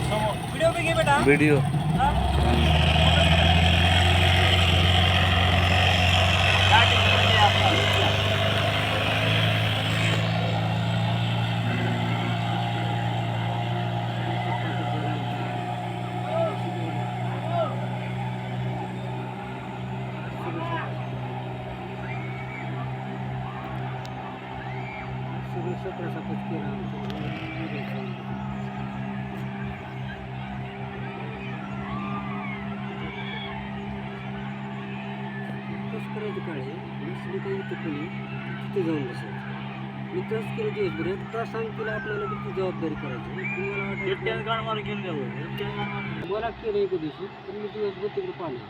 video भी बेटा video करायचं काय नसली काही इथं कोणी तिथे जाऊन बसायचं मी तसं केलं दिवसभर एक तास सांगतील आपल्याला किती जबाबदारी करायची तुम्हाला वाटतं गाण मारून घेऊन द्यावं मला केलं एका दिवशी तर मी दिवसभर तिकडे पाणी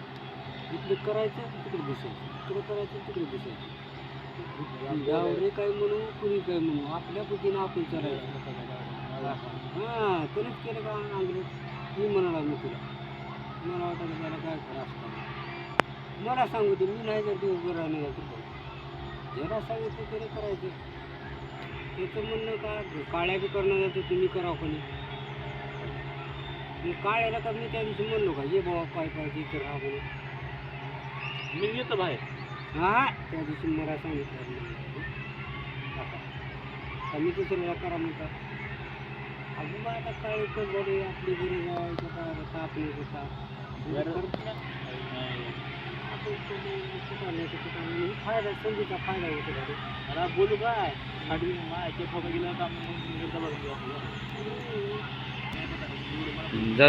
इकडे करायचं तिकडे दिसायचं तिकडे करायचं तिकडे दिसायचं गावरे काय म्हणू कुणी काय म्हणू आपल्या पद्धतीनं आपण चालायचं हां तरीच केलं का अंगलं मी म्हणाला मी तुला मला वाटायला त्याला काय करा असतं मला सांगू ते मी नाही जर दिवसभर राहणार ज्याला सांगितलं तरी करायचं त्याचं म्हणणं का काळ्या बी करणं जातं तुम्ही करावं कोणी काळ्याला का मी त्या दिवशी म्हणलो का ये बाबा पाय पाहिजे तर राहा म्हणून मी येतो बाहेर हां त्या दिवशी मला सांगितलं मी दुसऱ्याला करा म्हणतात अगं बा आता काळे तर बरे आपली गरज आहे ताप नाही होता फायदा संधीचा फायदा होतो मला बोलू काय आडवी मायचे फोटो गेला काम जा